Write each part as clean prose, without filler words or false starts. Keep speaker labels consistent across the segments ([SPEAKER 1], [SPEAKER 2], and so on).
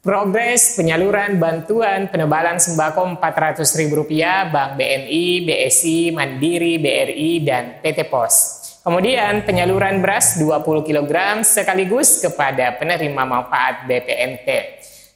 [SPEAKER 1] Progres penyaluran bantuan penebalan sembako Rp400.000 Bank BNI, BSI, Mandiri, BRI, dan PT Pos. Kemudian penyaluran beras 20 kg sekaligus kepada penerima manfaat BPNT.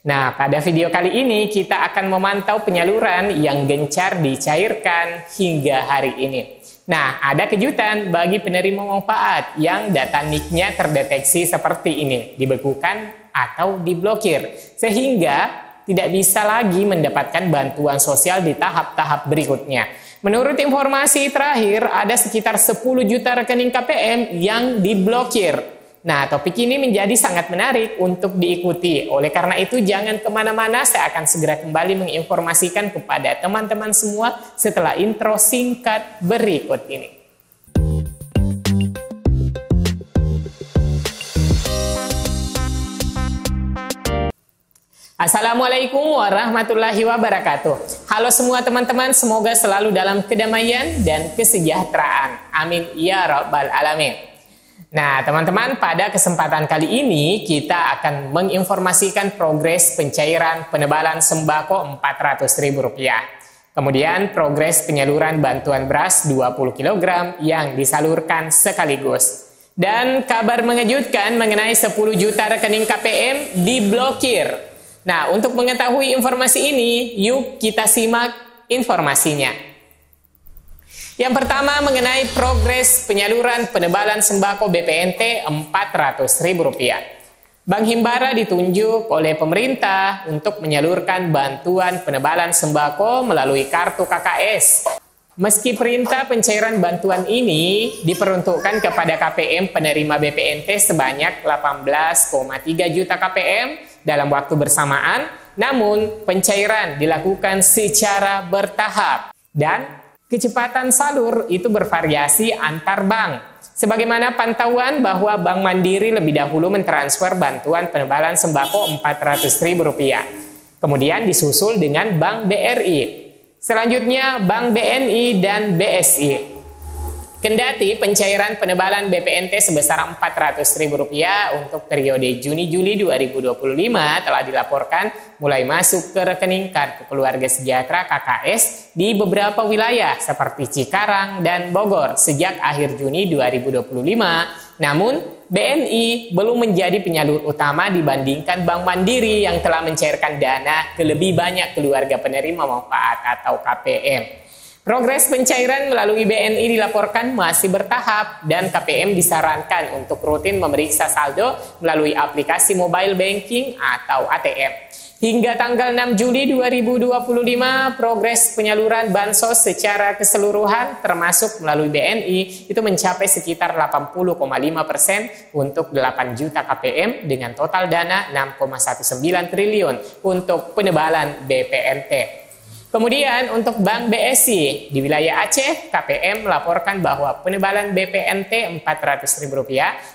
[SPEAKER 1] Nah, pada video kali ini kita akan memantau penyaluran yang gencar dicairkan hingga hari ini. Nah, ada kejutan bagi penerima manfaat yang data NIK-nya terdeteksi seperti ini, dibekukan atau diblokir, sehingga tidak bisa lagi mendapatkan bantuan sosial di tahap-tahap berikutnya. Menurut informasi terakhir, ada sekitar 10 juta rekening KPM yang diblokir. Nah, topik ini menjadi sangat menarik untuk diikuti. Oleh karena itu, jangan kemana-mana, saya akan segera kembali menginformasikan kepada teman-teman semua setelah intro singkat berikut ini. Assalamualaikum warahmatullahi wabarakatuh. Halo semua teman-teman, semoga selalu dalam kedamaian dan kesejahteraan. Amin ya rabbal alamin. Nah teman-teman, pada kesempatan kali ini kita akan menginformasikan progres pencairan penebalan sembako Rp400.000. Kemudian progres penyaluran bantuan beras 20 kg yang disalurkan sekaligus. Dan kabar mengejutkan mengenai 10 juta rekening KPM diblokir. Nah, untuk mengetahui informasi ini, yuk kita simak informasinya. Yang pertama mengenai progres penyaluran penebalan sembako BPNT Rp400.000. Bank Himbara ditunjuk oleh pemerintah untuk menyalurkan bantuan penebalan sembako melalui kartu KKS. Meski perintah pencairan bantuan ini diperuntukkan kepada KPM penerima BPNT sebanyak 18,3 juta KPM dalam waktu bersamaan, namun pencairan dilakukan secara bertahap dan kecepatan salur itu bervariasi antar bank. Sebagaimana pantauan bahwa Bank Mandiri lebih dahulu mentransfer bantuan penebalan sembako Rp400.000. Kemudian disusul dengan Bank BRI. Selanjutnya Bank BNI dan BSI. Kendati pencairan penebalan BPNT sebesar Rp400.000 untuk periode Juni-Juli 2025 telah dilaporkan mulai masuk ke rekening Kartu Keluarga Sejahtera KKS di beberapa wilayah seperti Cikarang dan Bogor sejak akhir Juni 2025. Namun, BNI belum menjadi penyalur utama dibandingkan Bank Mandiri yang telah mencairkan dana ke lebih banyak keluarga penerima manfaat atau KPM. Progres pencairan melalui BNI dilaporkan masih bertahap dan KPM disarankan untuk rutin memeriksa saldo melalui aplikasi mobile banking atau ATM. Hingga tanggal 6 Juli 2025, progres penyaluran bansos secara keseluruhan termasuk melalui BNI itu mencapai sekitar 80,5% untuk 8 juta KPM dengan total dana 6,19 triliun untuk penebalan BPNT. Kemudian untuk Bank BSI di wilayah Aceh, KPM melaporkan bahwa penebalan BPNT Rp400.000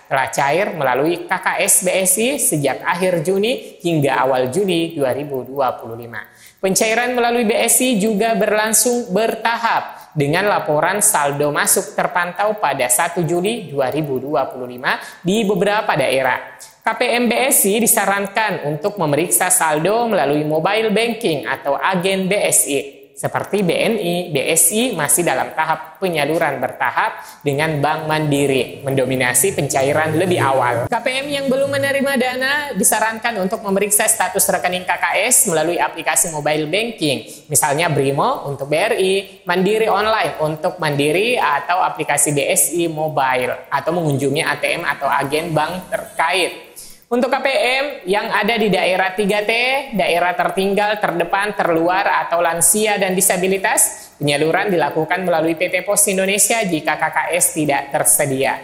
[SPEAKER 1] telah cair melalui KKS BSI sejak akhir Juni hingga awal Juli 2025. Pencairan melalui BSI juga berlangsung bertahap dengan laporan saldo masuk terpantau pada 1 Juli 2025 di beberapa daerah. KPM BSI disarankan untuk memeriksa saldo melalui mobile banking atau agen BSI. Seperti BNI, BSI masih dalam tahap penyaluran bertahap dengan Bank Mandiri mendominasi pencairan lebih awal. KPM yang belum menerima dana disarankan untuk memeriksa status rekening KKS melalui aplikasi mobile banking, misalnya Brimo untuk BRI, Mandiri Online untuk Mandiri atau aplikasi BSI Mobile atau mengunjungi ATM atau agen bank terkait. Untuk KPM yang ada di daerah 3T, daerah tertinggal, terdepan, terluar, atau lansia dan disabilitas, penyaluran dilakukan melalui PT Pos Indonesia jika KKS tidak tersedia.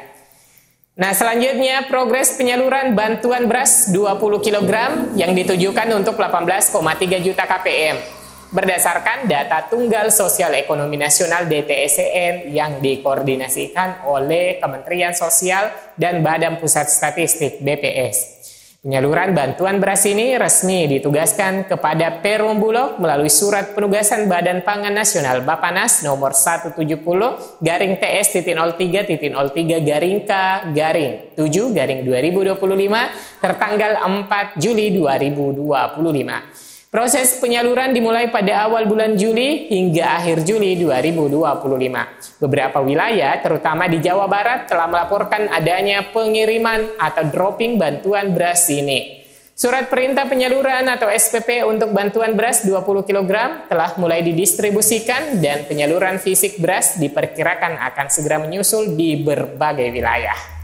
[SPEAKER 1] Nah, selanjutnya progres penyaluran bantuan beras 20 kg yang ditujukan untuk 18,3 juta KPM. Berdasarkan data Tunggal Sosial Ekonomi Nasional DTSEN yang dikoordinasikan oleh Kementerian Sosial dan Badan Pusat Statistik BPS. Penyaluran bantuan beras ini resmi ditugaskan kepada Perum Bulog melalui surat penugasan Badan Pangan Nasional Bappenas nomor 170-03-03-K-7-2025 tertanggal 4 Juli 2025. Proses penyaluran dimulai pada awal bulan Juli hingga akhir Juli 2025. Beberapa wilayah, terutama di Jawa Barat, telah melaporkan adanya pengiriman atau dropping bantuan beras ini. Surat perintah penyaluran atau SPP untuk bantuan beras 20 kg telah mulai didistribusikan dan penyaluran fisik beras diperkirakan akan segera menyusul di berbagai wilayah.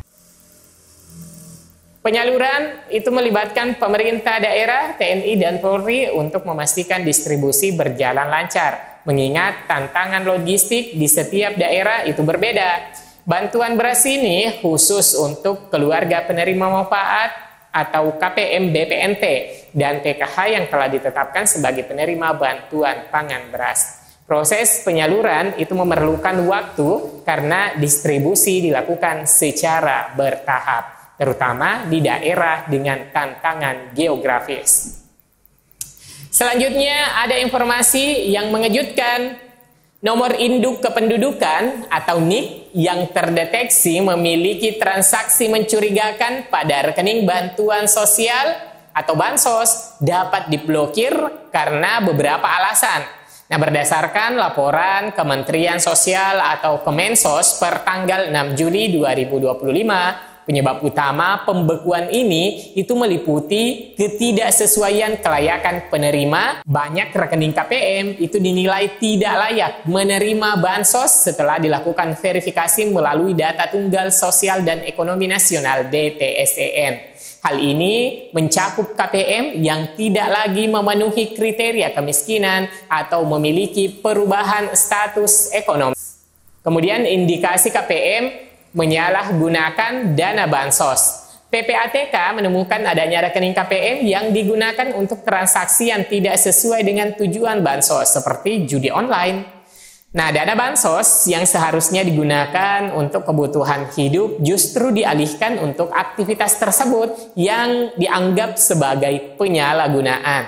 [SPEAKER 1] Penyaluran itu melibatkan pemerintah daerah, TNI, dan Polri untuk memastikan distribusi berjalan lancar, mengingat tantangan logistik di setiap daerah itu berbeda. Bantuan beras ini khusus untuk keluarga penerima manfaat atau KPM BPNT dan PKH yang telah ditetapkan sebagai penerima bantuan pangan beras. Proses penyaluran itu memerlukan waktu karena distribusi dilakukan secara bertahap, terutama di daerah dengan tantangan geografis. Selanjutnya ada informasi yang mengejutkan. Nomor induk kependudukan atau NIK yang terdeteksi memiliki transaksi mencurigakan pada rekening bantuan sosial atau bansos dapat diblokir karena beberapa alasan. Nah, berdasarkan laporan Kementerian Sosial atau Kemensos per tanggal 6 Juli 2025, penyebab utama pembekuan ini itu meliputi ketidaksesuaian kelayakan penerima. Banyak rekening KPM itu dinilai tidak layak menerima bansos setelah dilakukan verifikasi melalui Data Tunggal Sosial dan Ekonomi Nasional (DTSEN). Hal ini mencakup KPM yang tidak lagi memenuhi kriteria kemiskinan atau memiliki perubahan status ekonomi. Kemudian indikasi KPM menyalahgunakan dana bansos. PPATK menemukan adanya rekening KPM yang digunakan untuk transaksi yang tidak sesuai dengan tujuan bansos seperti judi online. Nah, dana bansos yang seharusnya digunakan untuk kebutuhan hidup justru dialihkan untuk aktivitas tersebut yang dianggap sebagai penyalahgunaan.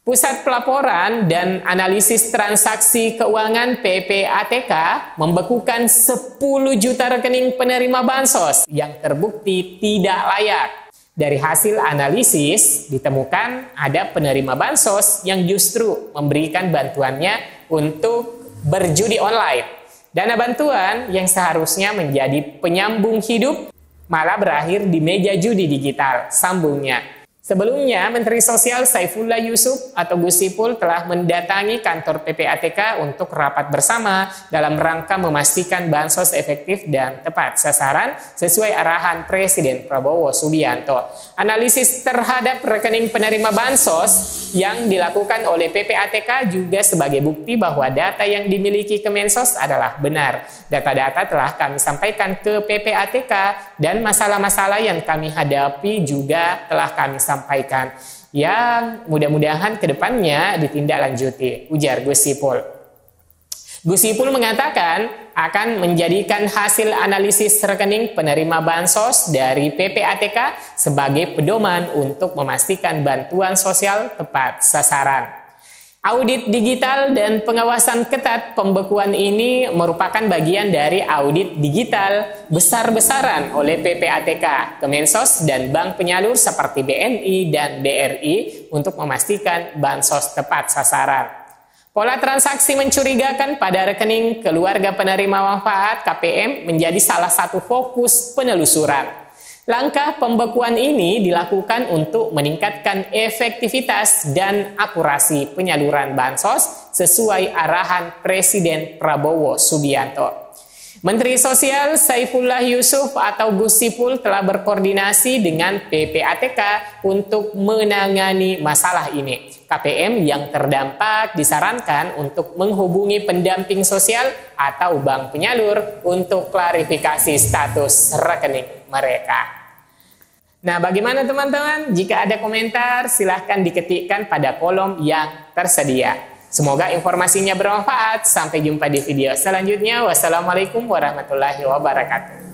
[SPEAKER 1] Pusat Pelaporan dan Analisis Transaksi Keuangan PPATK membekukan 10 juta rekening penerima bansos yang terbukti tidak layak. Dari hasil analisis ditemukan ada penerima bansos yang justru memberikan bantuannya untuk berjudi online. Dana bantuan yang seharusnya menjadi penyambung hidup malah berakhir di meja judi digital, sambungnya. Sebelumnya, Menteri Sosial Saifullah Yusuf atau Gus Ipul telah mendatangi kantor PPATK untuk rapat bersama dalam rangka memastikan bansos efektif dan tepat sasaran sesuai arahan Presiden Prabowo Subianto. Analisis terhadap rekening penerima bansos yang dilakukan oleh PPATK juga sebagai bukti bahwa data yang dimiliki Kemensos adalah benar. Data-data telah kami sampaikan ke PPATK dan masalah-masalah yang kami hadapi juga telah kami sampaikan, yang mudah-mudahan kedepannya ditindaklanjuti, ujar Gus Ipul. Gus Ipul mengatakan akan menjadikan hasil analisis rekening penerima bansos dari PPATK sebagai pedoman untuk memastikan bantuan sosial tepat sasaran. Audit digital dan pengawasan ketat pembekuan ini merupakan bagian dari audit digital besar-besaran oleh PPATK, Kemensos, dan bank penyalur seperti BNI dan BRI untuk memastikan bansos tepat sasaran. Pola transaksi mencurigakan pada rekening keluarga penerima manfaat KPM menjadi salah satu fokus penelusuran. Langkah pembekuan ini dilakukan untuk meningkatkan efektivitas dan akurasi penyaluran bansos sesuai arahan Presiden Prabowo Subianto. Menteri Sosial Saifullah Yusuf atau Gus Ipul telah berkoordinasi dengan PPATK untuk menangani masalah ini. KPM yang terdampak disarankan untuk menghubungi pendamping sosial atau bank penyalur untuk klarifikasi status rekening mereka. Nah, bagaimana teman-teman? Jika ada komentar, silahkan diketikkan pada kolom yang tersedia. Semoga informasinya bermanfaat. Sampai jumpa di video selanjutnya. Wassalamualaikum warahmatullahi wabarakatuh.